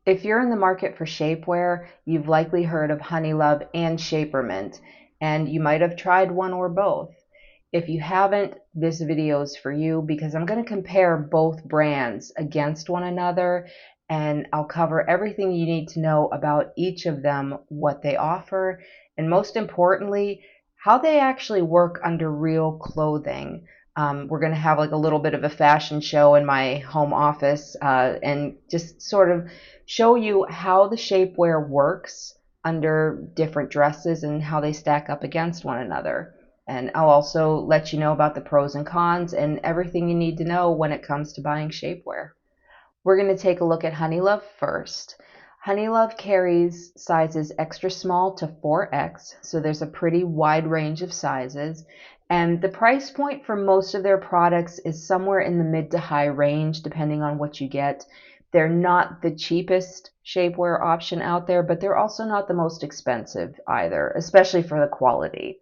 If you're in the market for shapewear, you've likely heard of Honeylove and Shapermint, and you might have tried one or both. If you haven't, this video is for you because I'm going to compare both brands against one another, and I'll cover everything you need to know about each of them, what they offer, and most importantly, how they actually work under real clothing. We're going to have like a little bit of a fashion show in my home office and just sort of show you how the shapewear works under different dresses and how they stack up against one another. And I'll also let you know about the pros and cons and everything you need to know when it comes to buying shapewear. We're going to take a look at Honeylove first. Honeylove carries sizes extra small to 4X, so there's a pretty wide range of sizes. And the price point for most of their products is somewhere in the mid to high range, depending on what you get. They're not the cheapest shapewear option out there, but they're also not the most expensive either, especially for the quality.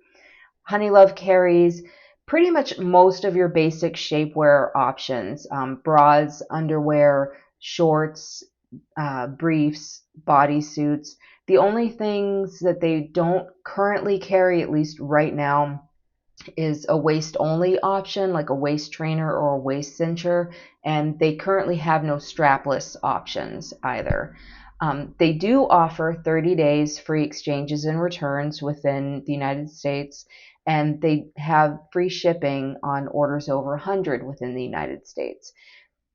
Honeylove carries pretty much most of your basic shapewear options, bras, underwear, shorts, briefs, bodysuits. The only things that they don't currently carry, at least right now, is a waist-only option, like a waist trainer or a waist cincher, and they currently have no strapless options either. They do offer 30 days free exchanges and returns within the United States, and they have free shipping on orders over 100 within the United States.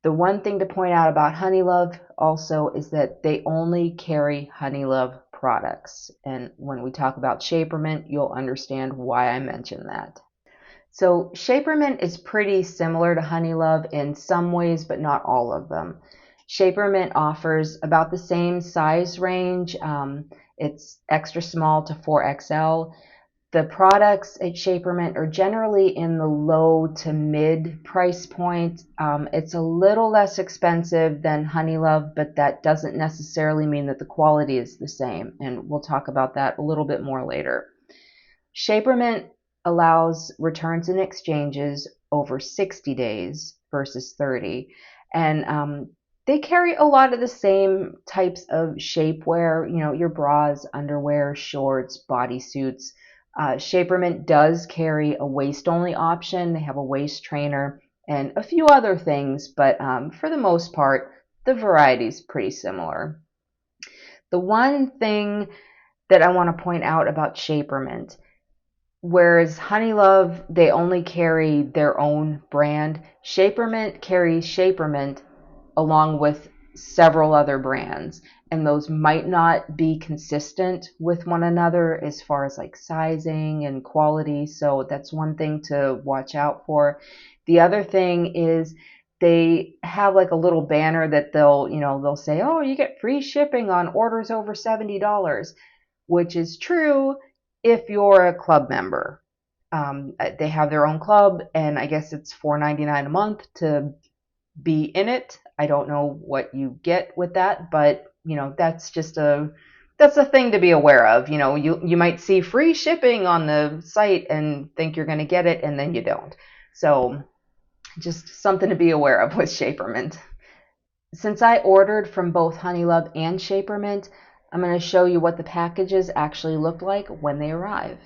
The one thing to point out about Honeylove also is that they only carry Honeylove products. And when we talk about Shapermint, you'll understand why I mention that. So Shapermint is pretty similar to Honeylove in some ways, but not all of them. Shapermint offers about the same size range. It's extra small to 4XL. The products at Shapermint are generally in the low to mid price point. It's a little less expensive than Honeylove, but that doesn't necessarily mean that the quality is the same, and we'll talk about that a little bit more later. Shapermint allows returns and exchanges over 60 days versus 30, and they carry a lot of the same types of shapewear, you know, your bras, underwear, shorts, bodysuits. Shapermint does carry a waist-only option. They have a waist trainer and a few other things, but for the most part, the variety is pretty similar. The one thing that I want to point out about Shapermint, whereas Honeylove, they only carry their own brand, Shapermint carries Shapermint along with several other brands, and those might not be consistent with one another as far as like sizing and quality, so that's one thing to watch out for. The other thing is they have like a little banner that they'll say, oh, you get free shipping on orders over $70, which is true if you're a club member. They have their own club, and I guess it's $4.99 a month to be in it. I don't know what you get with that, but that's a thing to be aware of. You might see free shipping on the site and think you're going to get it, and then you don't. So just something to be aware of with Shapermint. Since I ordered from both Honeylove and Shapermint, I'm going to show you what the packages actually look like when they arrive.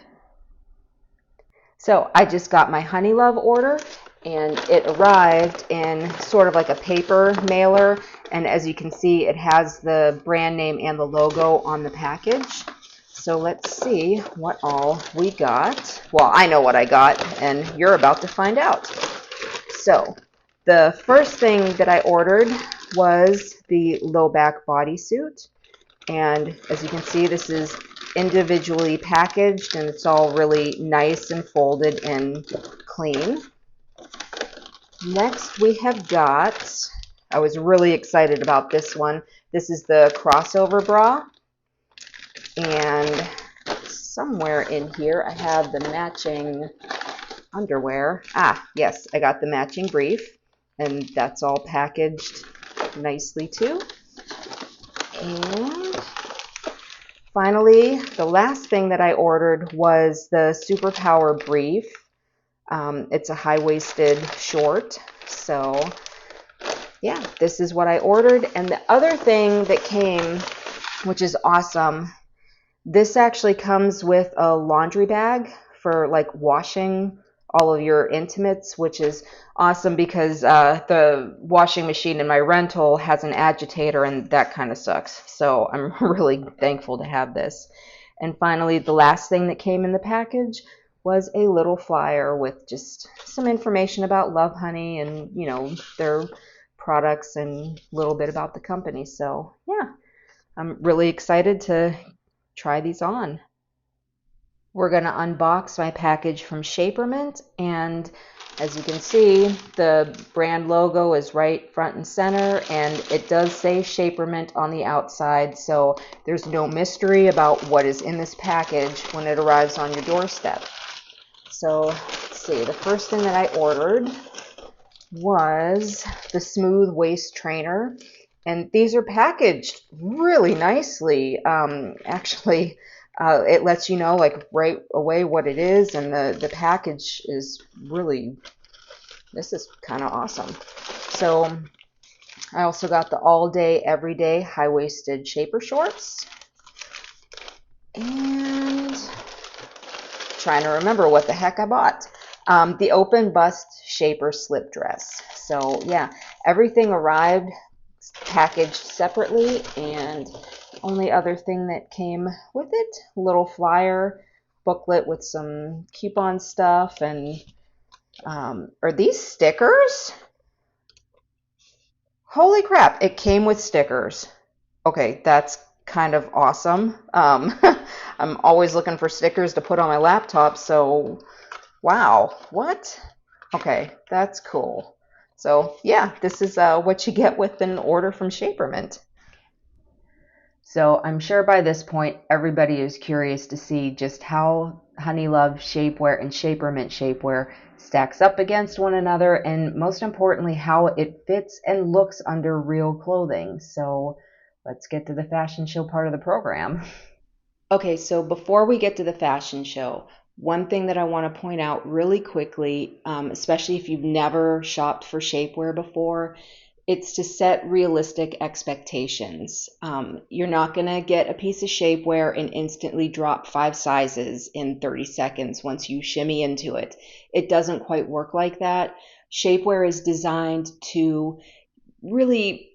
So I just got my Honeylove order, and it arrived in sort of like a paper mailer, and as you can see, it has the brand name and the logo on the package. So let's see what all we got. Well, I know what I got, and you're about to find out. So the first thing that I ordered was the low back bodysuit, and as you can see, this is individually packaged, and it's all really nice and folded and clean. Next we have got, I was really excited about this one. This is the crossover bra, and somewhere in here I have the matching underwear. Yes, I got the matching brief, and that's all packaged nicely too. And finally, the last thing that I ordered was the Superpower brief. It's a high-waisted short, so yeah, this is what I ordered. And the other thing that came, which is awesome, this actually comes with a laundry bag for like washing all of your intimates, which is awesome because the washing machine in my rental has an agitator and that kind of sucks. So I'm really thankful to have this. And finally, the last thing that came in the package was a little flyer with just some information about Love Honey and, you know, their products and a little bit about the company. So yeah, I'm really excited to try these on. We're going to unbox my package from Shapermint, and as you can see, the brand logo is right front and center, and it does say Shapermint on the outside, so there's no mystery about what is in this package when it arrives on your doorstep. So let's see, the first thing that I ordered was the smooth waist trainer, and these are packaged really nicely. Actually, it lets you know like right away what it is, and the package is really, this is kind of awesome. So I also got the all day everyday high-waisted shaper shorts, and trying to remember what the heck I bought. The open bust shaper slip dress. So yeah, everything arrived packaged separately, and the only other thing that came with it, a little flyer booklet with some coupon stuff. And are these stickers? Holy crap, it came with stickers. Okay, that's kind of awesome. I'm always looking for stickers to put on my laptop, so wow, what? Okay, that's cool. So yeah, this is what you get with an order from Shapermint. So I'm sure by this point everybody is curious to see just how Honeylove Shapewear and Shapermint Shapewear stacks up against one another, and most importantly how it fits and looks under real clothing. So let's get to the fashion show part of the program. Okay, so before we get to the fashion show, one thing that I want to point out really quickly, especially if you've never shopped for shapewear before, it's to set realistic expectations. You're not going to get a piece of shapewear and instantly drop 5 sizes in 30 seconds once you shimmy into it. It doesn't quite work like that. Shapewear is designed to really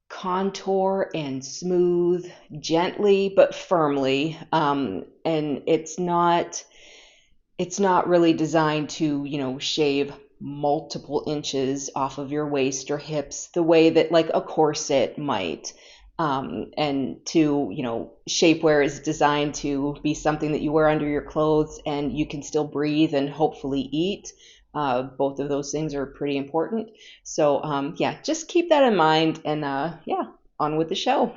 contour and smooth gently but firmly, and it's not really designed to, you know, shave multiple inches off of your waist or hips the way that like a corset might. And to, you know, shapewear is designed to be something that you wear under your clothes and you can still breathe and hopefully eat. Both of those things are pretty important. So yeah, just keep that in mind, and yeah, on with the show.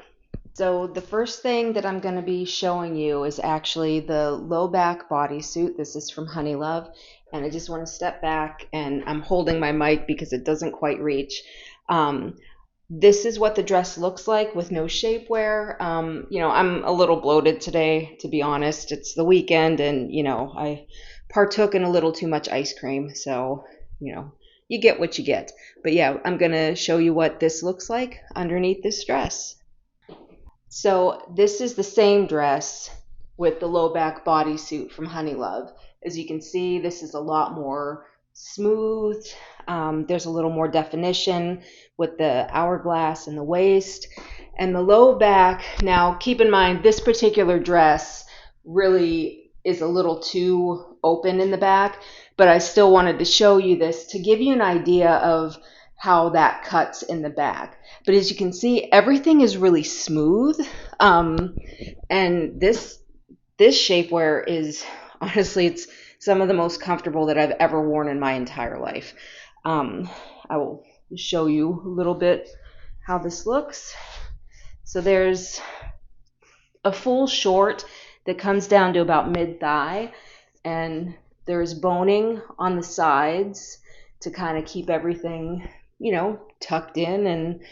So the first thing that I'm going to be showing you is actually the low back bodysuit. This is from Honeylove, and I just want to step back, and I'm holding my mic because it doesn't quite reach. This is what the dress looks like with no shapewear. You know, I'm a little bloated today, to be honest. It's the weekend, and you know, I partook in a little too much ice cream, so you know, you get what you get. But yeah, I'm going to show you what this looks like underneath this dress. So this is the same dress with the low back bodysuit from Honeylove. As you can see, this is a lot more smooth. There's a little more definition with the hourglass in the waist. And the low back, now keep in mind, this particular dress really is a little too open in the back, but I still wanted to show you this to give you an idea of how that cuts in the back. But as you can see, everything is really smooth. And this shapewear is, honestly, it's some of the most comfortable that I've ever worn in my entire life. I will show you a little bit how this looks. So there's a full short that comes down to about mid-thigh, and there's boning on the sides to kind of keep everything, you know, tucked in. And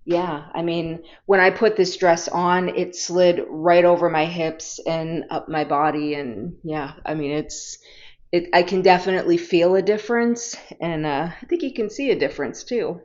yeah, I mean, when I put this dress on, it slid right over my hips and up my body. And yeah, I mean, I can definitely feel a difference, and I think you can see a difference too.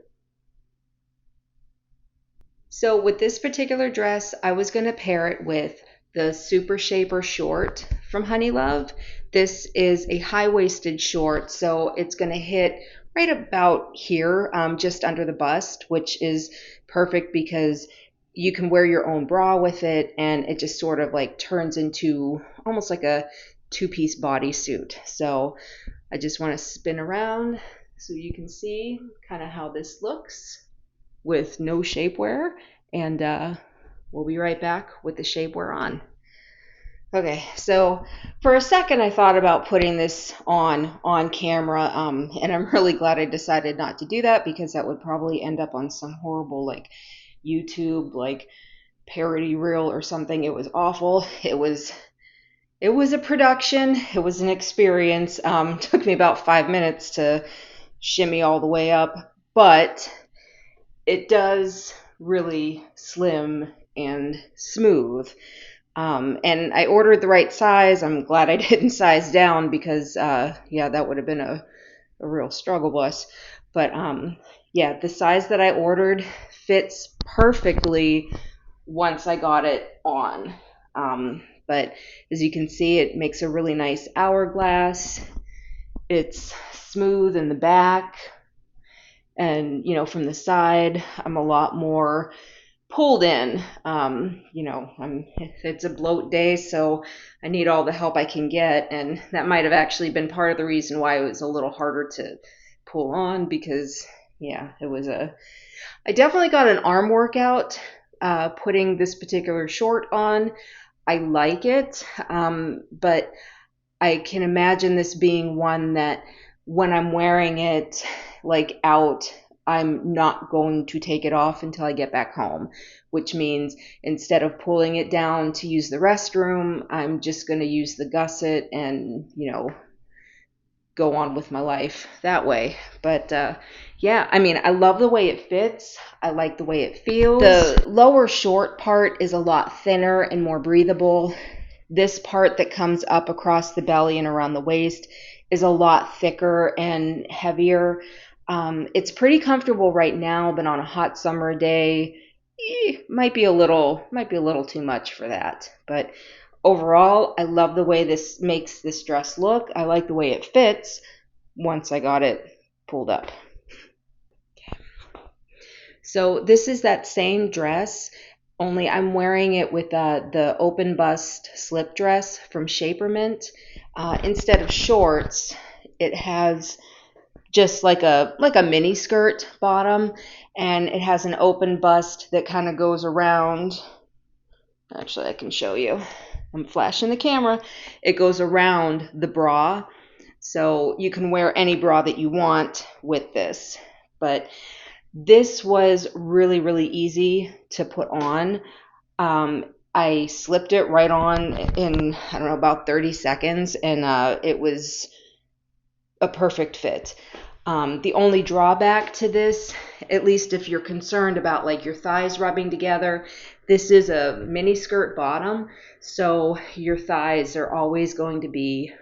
So with this particular dress, I was going to pair it with the Super Shaper short from Honeylove. This is a high-waisted short, so it's going to hit right about here, just under the bust, which is perfect because you can wear your own bra with it, and it just sort of like turns into almost like a two-piece bodysuit. So I just want to spin around so you can see kind of how this looks with no shapewear, and we'll be right back with the shapewear on. Okay, so for a second I thought about putting this on camera, and I'm really glad I decided not to do that, because that would probably end up on some horrible like YouTube like parody reel or something. It was awful. It was a production. It was an experience. Took me about 5 minutes to shimmy all the way up, but it does really slim and smooth. And I ordered the right size. I'm glad I didn't size down, because yeah, that would have been a real struggle bus. But yeah, the size that I ordered fits perfectly once I got it on. But as you can see, it makes a really nice hourglass. It's smooth in the back. And, you know, from the side, I'm a lot more pulled in. You know, it's a bloat day, so I need all the help I can get. And that might have actually been part of the reason why it was a little harder to pull on, because, yeah, I definitely got an arm workout putting this particular short on. I like it, but I can imagine this being one that when I'm wearing it like out, I'm not going to take it off until I get back home, which means instead of pulling it down to use the restroom, I'm just going to use the gusset and, you know, go on with my life that way. But yeah, I mean, I love the way it fits. I like the way it feels. The lower short part is a lot thinner and more breathable. This part that comes up across the belly and around the waist is a lot thicker and heavier. It's pretty comfortable right now, but on a hot summer day, might be a little too much for that. But overall, I love the way this makes this dress look. I like the way it fits once I got it pulled up. Okay. So this is that same dress, only I'm wearing it with the open bust slip dress from Shapermint. Instead of shorts, it has just like a mini skirt bottom, and it has an open bust that kind of goes around. Actually, I can show you. I'm flashing the camera. It goes around the bra, so you can wear any bra that you want with this. But this was really, really easy to put on. I slipped it right on in, I don't know, about 30 seconds, and it was a perfect fit. The only drawback to this, at least if you're concerned about like your thighs rubbing together, this is a mini skirt bottom, so your thighs are always going to be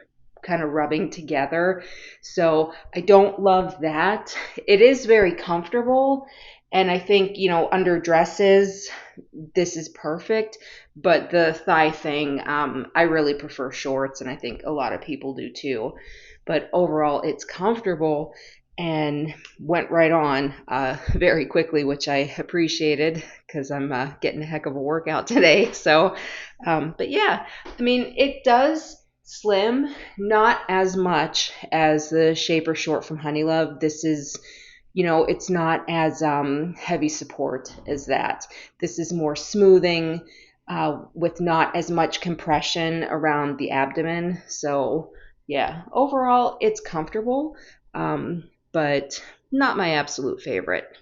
kind of rubbing together. So I don't love that. It is very comfortable, and I think, you know, under dresses, this is perfect. But the thigh thing, I really prefer shorts, and I think a lot of people do too. But overall, it's comfortable and went right on very quickly, which I appreciated, because I'm getting a heck of a workout today. So, but yeah, I mean, it does slim, not as much as the Shaper short from Honeylove. This is, you know, it's not as heavy support as that. This is more smoothing with not as much compression around the abdomen. So yeah, overall, it's comfortable, but not my absolute favorite.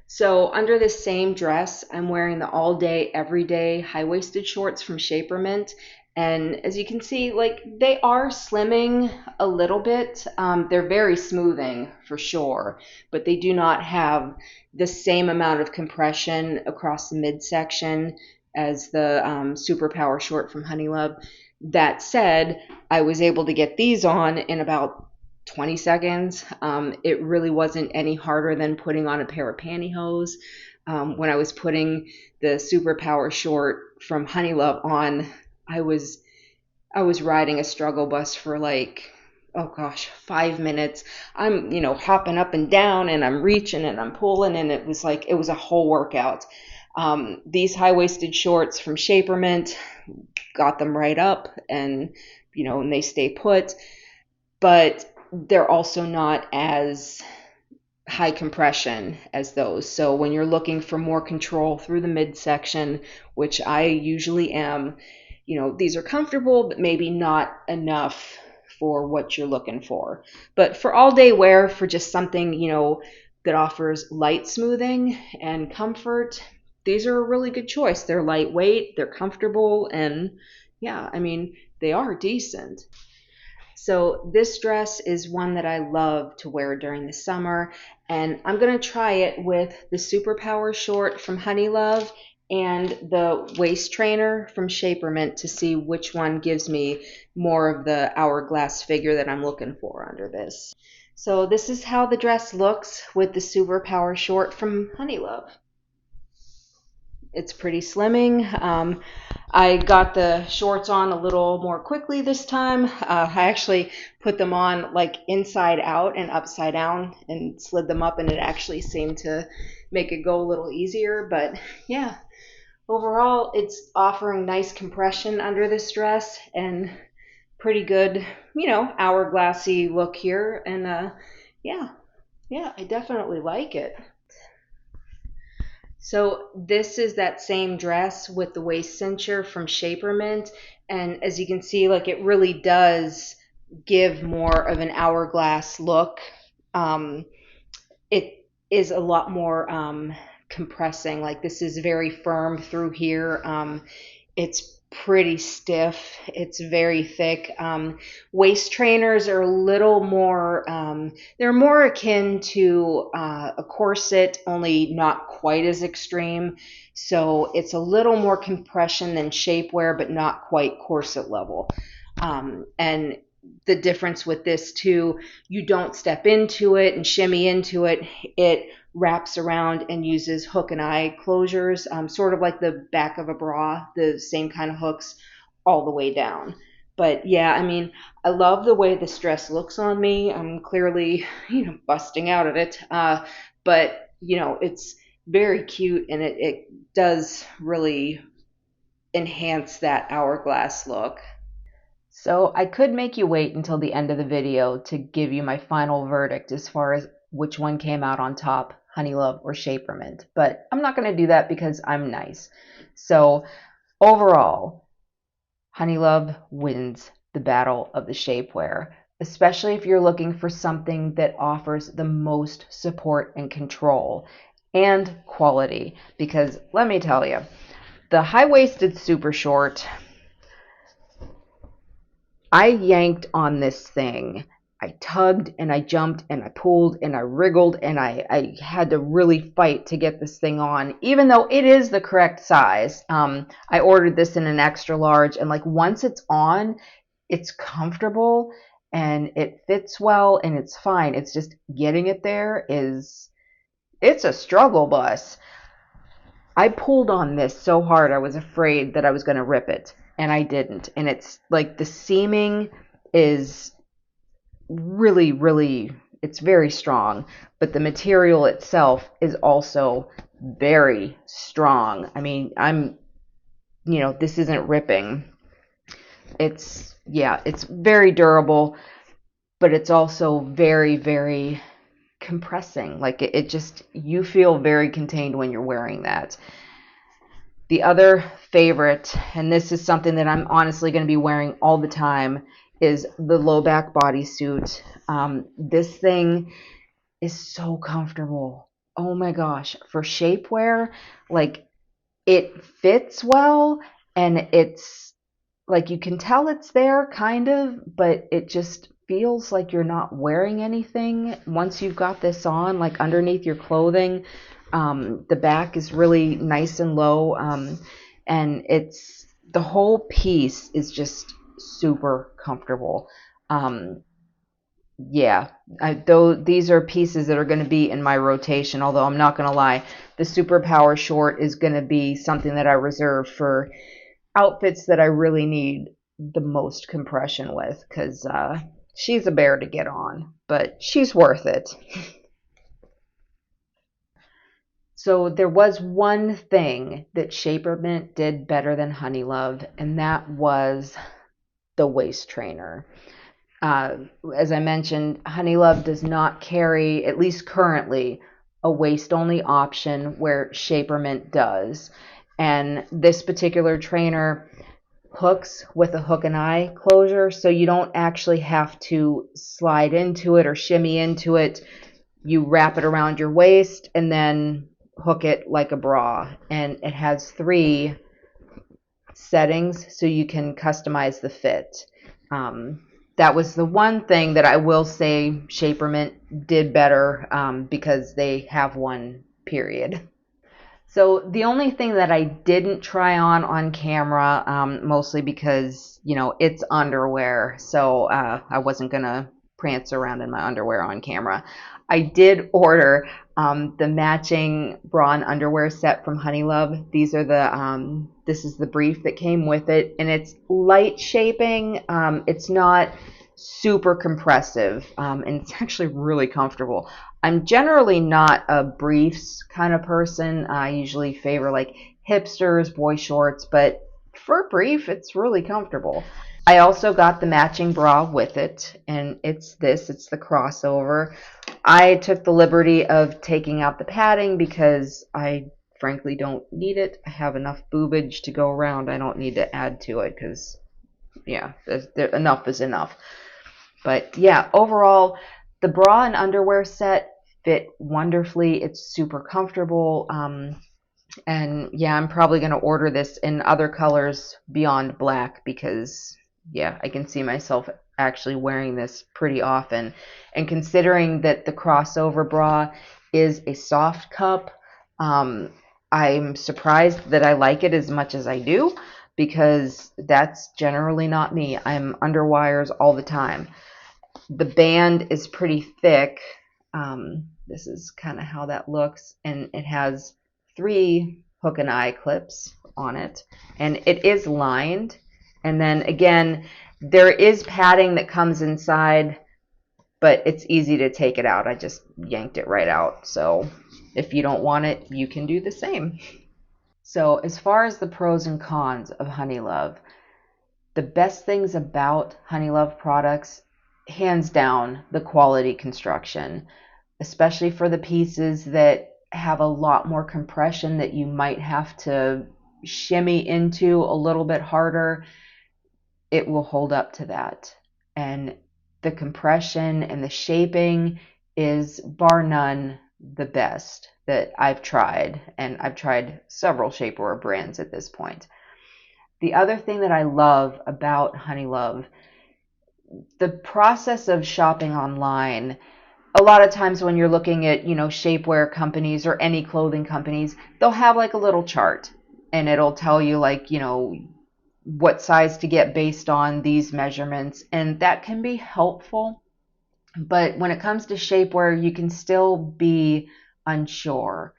So under this same dress, I'm wearing the all day, everyday high-waisted shorts from Shapermint. And as you can see, like, they are slimming a little bit. They're very smoothing for sure, but they do not have the same amount of compression across the midsection as the Superpower short from Honeylove. That said, I was able to get these on in about 20 seconds. It really wasn't any harder than putting on a pair of pantyhose. When I was putting the Superpower short from Honeylove on, I was riding a struggle bus for like, oh gosh, 5 minutes. I'm, hopping up and down and I'm reaching and I'm pulling, and it was a whole workout. These high-waisted shorts from Shapermint, got them right up, and, and they stay put, but they're also not as high compression as those. So when you're looking for more control through the midsection, which I usually am, these are comfortable, but maybe not enough for what you're looking for. But for all day wear, for just something, that offers light smoothing and comfort, these are a really good choice. They're lightweight, they're comfortable, and yeah, I mean, they are decent. So this dress is one that I love to wear during the summer, and I'm going to try it with the Superpower short from Honeylove and the waist trainer from Shapermint to see which one gives me more of the hourglass figure that I'm looking for under this. So this is how the dress looks with the Superpower short from Honeylove. It's pretty slimming. I got the shorts on a little more quickly this time. I actually put them on like inside out and upside down and slid them up, and it actually seemed to make it go a little easier. But yeah, overall it's offering nice compression under this dress and pretty good, hourglassy look here. And yeah, I definitely like it. So this is that same dress with the waist cincher from Shapermint, and as you can see, like, it really does give more of an hourglass look. It is a lot more compressing. Like, this is very firm through here. It's pretty stiff. It's very thick. Waist trainers are a little more, they're more akin to a corset, only not quite as extreme. So it's a little more compression than shapewear, but not quite corset level. And the difference with this too, you don't step into it and shimmy into it. It wraps around and uses hook and eye closures, sort of like the back of a bra, the same kind of hooks all the way down. But yeah, I mean, I love the way this dress looks on me. I'm clearly, busting out of it. But, it's very cute, and it does really enhance that hourglass look. So I could make you wait until the end of the video to give you my final verdict as far as which one came out on top, Honeylove or Shapermint, but I'm not going to do that because I'm nice. So overall, Honeylove wins the battle of the shapewear, especially if you're looking for something that offers the most support and control and quality, because let me tell you, the high-waisted super short, I yanked on this thing. I tugged and I jumped and I pulled and I wriggled, and I had to really fight to get this thing on, even though it is the correct size. I ordered this in an extra large, and like, once it's on, it's comfortable and it fits well and it's fine. It's just getting it there it's a struggle bus. I pulled on this so hard I was afraid that I was going to rip it, and I didn't. And it's like, the seaming is really, really, it's very strong, but the material itself is also very strong. I mean, this isn't ripping. It's very durable, but it's also very, very compressing. Like, it just, you feel very contained when you're wearing that. The other favorite, and this is something that I'm honestly going to be wearing all the time, is the low back bodysuit. This thing is so comfortable. Oh my gosh. For shapewear, like, it fits well, and it's like, you can tell it's there kind of, but it just feels like you're not wearing anything once you've got this on, like underneath your clothing. The back is really nice and low, and the whole piece is just super comfortable. yeah, though these are pieces that are going to be in my rotation, although I'm not going to lie, the Superpower short is going to be something that I reserve for outfits that I really need the most compression with, because she's a bear to get on, but she's worth it. So there was one thing that Shapermint did better than Honeylove, and that was the waist trainer. Uh, as I mentioned, Honeylove does not carry, at least currently, a waist-only option where Shapermint does. And this particular trainer hooks with a hook and eye closure, so you don't actually have to slide into it or shimmy into it. You wrap it around your waist and then hook it like a bra. And it has 3 settings so you can customize the fit. That was the one thing that I will say Shapermint did better, because they have one, period. So the only thing that I didn't try on camera, mostly because, it's underwear, so I wasn't going to prance around in my underwear on camera. I did order the matching bra and underwear set from Honeylove. This is the brief that came with it, and it's light shaping. It's not super compressive, and it's actually really comfortable. I'm generally not a briefs kind of person. I usually favor like hipsters, boy shorts, but for a brief, it's really comfortable. I also got the matching bra with it, and it's the crossover. I took the liberty of taking out the padding because I frankly don't need it. I have enough boobage to go around. I don't need to add to it because, yeah, enough is enough. But yeah, overall, the bra and underwear set fit wonderfully. It's super comfortable. And yeah, I'm probably going to order this in other colors beyond black because, yeah, I can see myself actually wearing this pretty often. And considering that the crossover bra is a soft cup, I'm surprised that I like it as much as I do because that's generally not me. I'm under wires all the time. The band is pretty thick. This is kind of how that looks, and it has 3 hook and eye clips on it, and it is lined. And then again, there is padding that comes inside, but it's easy to take it out. I just yanked it right out. So if you don't want it, you can do the same. So as far as the pros and cons of Honeylove, the best things about Honeylove products, hands down, the quality construction, especially for the pieces that have a lot more compression that you might have to shimmy into a little bit harder, it will hold up to that. And the compression and the shaping is bar none the best that I've tried, and I've tried several shapewear brands at this point. The other thing that I love about Honeylove, the process of shopping online, a lot of times when you're looking at, shapewear companies or any clothing companies, they'll have like a little chart and it'll tell you like, what size to get based on these measurements. And that can be helpful. But when it comes to shapewear, you can still be unsure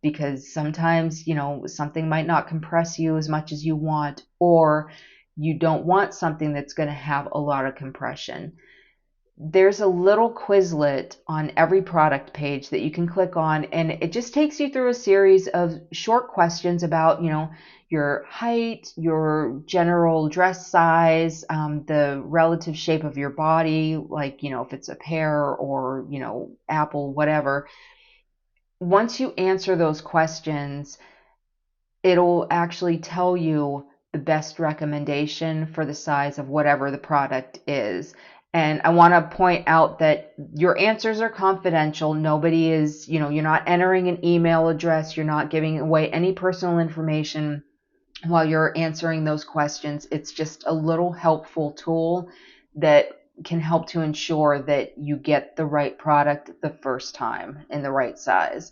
because sometimes, something might not compress you as much as you want, or you don't want something that's going to have a lot of compression. There's a little Quizlet on every product page that you can click on, and it just takes you through a series of short questions about, your height, your general dress size, the relative shape of your body, like, if it's a pear or, apple, whatever. Once you answer those questions, it'll actually tell you the best recommendation for the size of whatever the product is. And I want to point out that your answers are confidential. Nobody is, you're not entering an email address. You're not giving away any personal information while you're answering those questions. It's just a little helpful tool that can help to ensure that you get the right product the first time in the right size.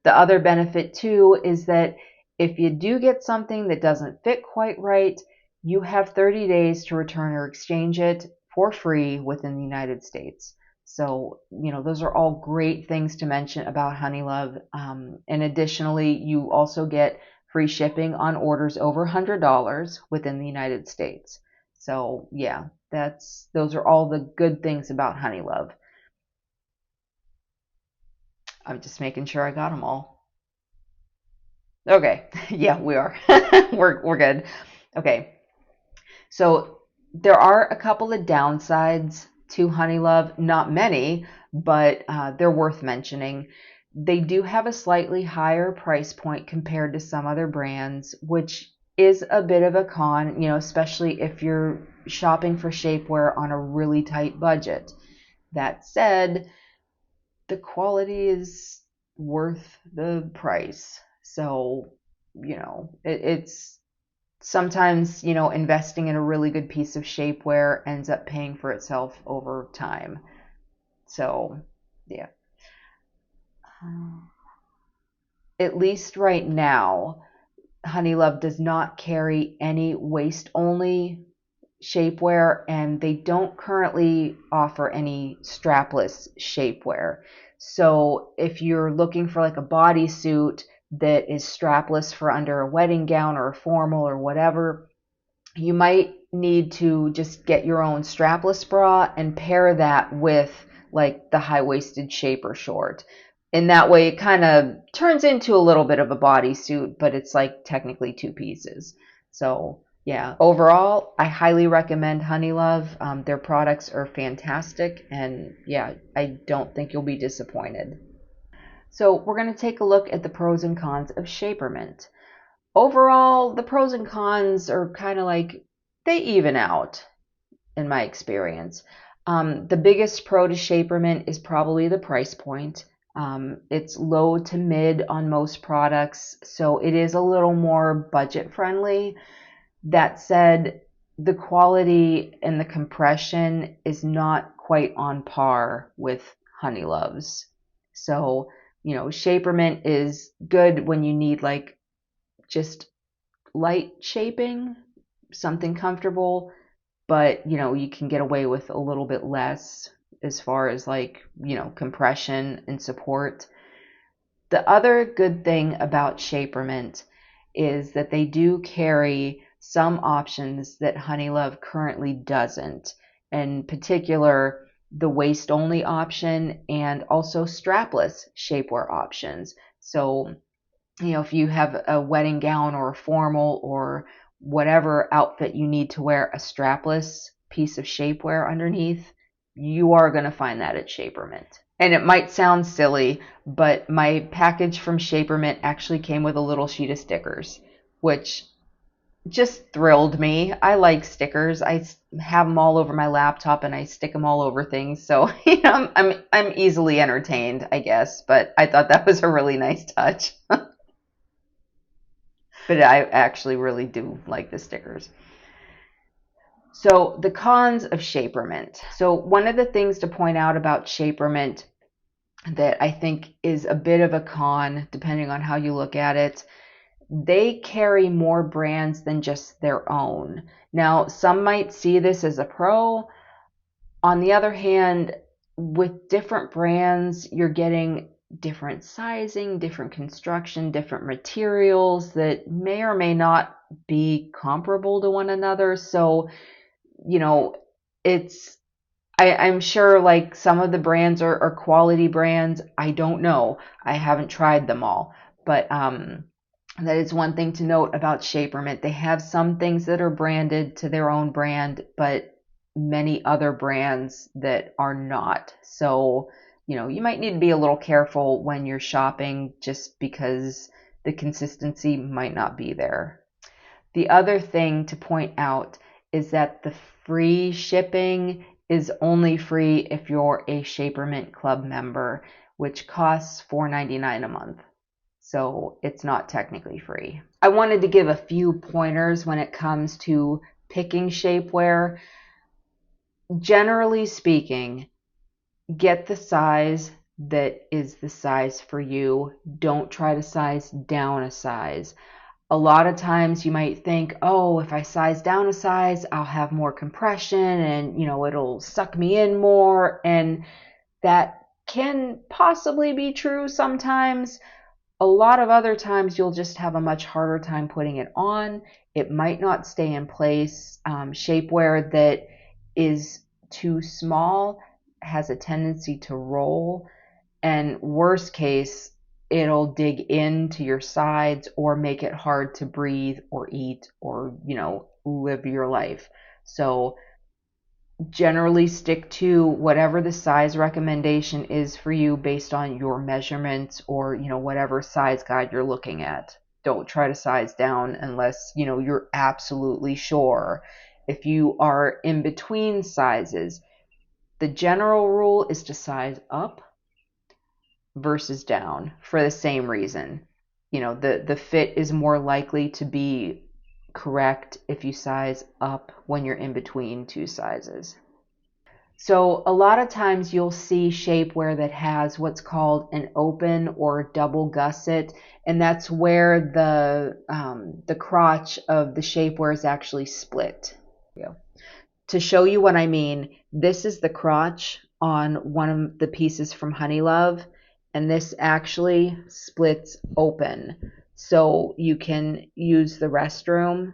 The other benefit too is that if you do get something that doesn't fit quite right, you have 30 days to return or exchange it for free within the United States. So, those are all great things to mention about Honeylove. And additionally, you also get free shipping on orders over $100 within the United States. So yeah, those are all the good things about Honeylove. I'm just making sure I got them all. Okay, yeah, we are. we're good. Okay, so there are a couple of downsides to Honeylove, not many, but they're worth mentioning. They do have a slightly higher price point compared to some other brands, which is a bit of a con, especially if you're shopping for shapewear on a really tight budget. That said, the quality is worth the price. So, it's sometimes, investing in a really good piece of shapewear ends up paying for itself over time. So, yeah. At least right now, Honeylove does not carry any waist-only shapewear, and they don't currently offer any strapless shapewear. So if you're looking for like a bodysuit that is strapless for under a wedding gown or a formal or whatever, you might need to just get your own strapless bra and pair that with like the high-waisted shaper short. In that way, it kind of turns into a little bit of a bodysuit, but it's like technically two pieces. So yeah, overall, I highly recommend Honeylove. Their products are fantastic, and yeah, I don't think you'll be disappointed. So we're going to take a look at the pros and cons of Shapermint. Overall, the pros and cons are kind of like they even out in my experience. The biggest pro to Shapermint is probably the price point. It's low to mid on most products, so it is a little more budget friendly. That said, the quality and the compression is not quite on par with Honeylove's. So, Shapermint is good when you need like just light shaping, something comfortable, but you can get away with a little bit less as far as like, compression and support. The other good thing about Shapermint is that they do carry some options that Honeylove currently doesn't. In particular, the waist only option and also strapless shapewear options. So, if you have a wedding gown or a formal or whatever outfit you need to wear a strapless piece of shapewear underneath, you are going to find that at Shapermint. And it might sound silly, but my package from Shapermint actually came with a little sheet of stickers, which just thrilled me. I like stickers. I have them all over my laptop and I stick them all over things. So, I'm easily entertained, I guess, but I thought that was a really nice touch. But I actually really do like the stickers. So the cons of Shapermint. So one of the things to point out about Shapermint that I think is a bit of a con, depending on how you look at it, they carry more brands than just their own. Now, some might see this as a pro. On the other hand, with different brands, you're getting different sizing, different construction, different materials that may or may not be comparable to one another. So, it's I'm sure like some of the brands are quality brands. I don't know. I haven't tried them all. But that is one thing to note about Shapermint. They have some things that are branded to their own brand, but many other brands that are not. So, you might need to be a little careful when you're shopping just because the consistency might not be there. The other thing to point out is that the free shipping is only free if you're a Shapermint Club member, which costs $4.99 a month. So it's not technically free. I wanted to give a few pointers when it comes to picking shapewear. Generally speaking, get the size that is the size for you. Don't try to size down a size. A lot of times you might think, oh, if I size down a size, I'll have more compression and, it'll suck me in more. And That can possibly be true sometimes. A lot of other times you'll just have a much harder time putting it on. It might not stay in place. Shapewear that is too small has a tendency to roll, and worst case, it'll dig into your sides or make it hard to breathe or eat or, live your life. So generally stick to whatever the size recommendation is for you based on your measurements or, whatever size guide you're looking at. Don't try to size down unless, you're absolutely sure. If you are in between sizes, the general rule is to size up versus down for the same reason. The fit is more likely to be correct if you size up when you're in between two sizes. So a lot of times you'll see shapewear that has what's called an open or double gusset, and that's where the crotch of the shapewear is actually split. To show you what I mean, this is the crotch on one of the pieces from Honeylove, and this actually splits open. So you can use the restroom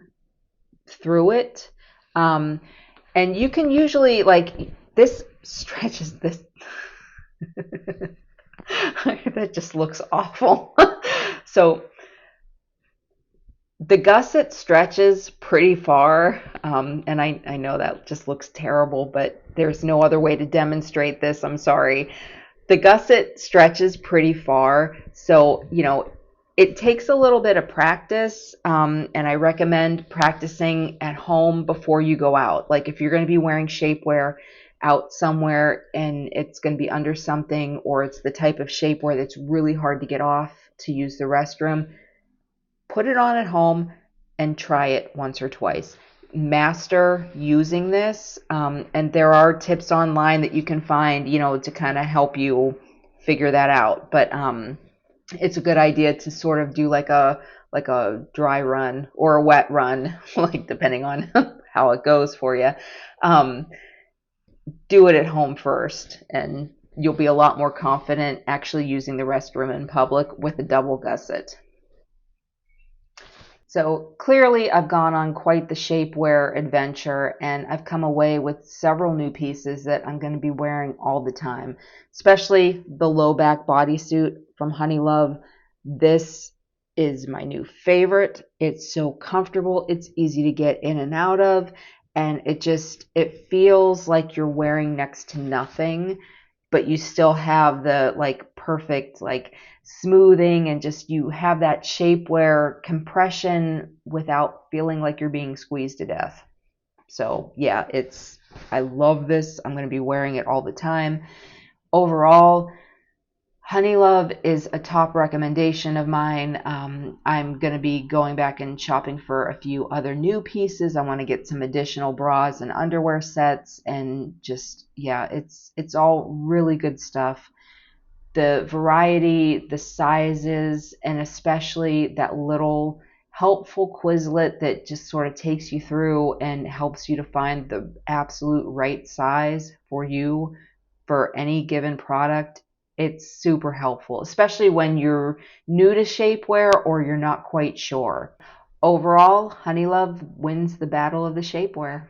through it. And you can usually, this stretches this. That just looks awful. So the gusset stretches pretty far, and I know that just looks terrible, but there's no other way to demonstrate this. I'm sorry. The gusset stretches pretty far, so it takes a little bit of practice, and I recommend practicing at home before you go out. Like if you're going to be wearing shapewear out somewhere and it's going to be under something, or it's the type of shapewear that's really hard to get off to use the restroom, put it on at home and try it once or twice. Master using this, and there are tips online that you can find, to kind of help you figure that out. But it's a good idea to sort of do like a dry run or a wet run, like depending on how it goes for you. Do it at home first, and you'll be a lot more confident actually using the restroom in public with a double gusset. So clearly I've gone on quite the shapewear adventure, and I've come away with several new pieces that I'm going to be wearing all the time, especially the low back bodysuit from Honeylove. This is my new favorite. It's so comfortable. It's easy to get in and out of, and it feels like you're wearing next to nothing, but you still have the perfect smoothing, and just you have that shapewear compression without feeling like you're being squeezed to death. So yeah, I love this. I'm going to be wearing it all the time. Overall, Honeylove is a top recommendation of mine. I'm going to be going back and shopping for a few other new pieces. I want to get some additional bras and underwear sets, and just, yeah, it's all really good stuff. The variety, the sizes, and especially that little helpful Quizlet that just sort of takes you through and helps you to find the absolute right size for you for any given product. It's super helpful, especially when you're new to shapewear or you're not quite sure. Overall, Honeylove wins the battle of the shapewear.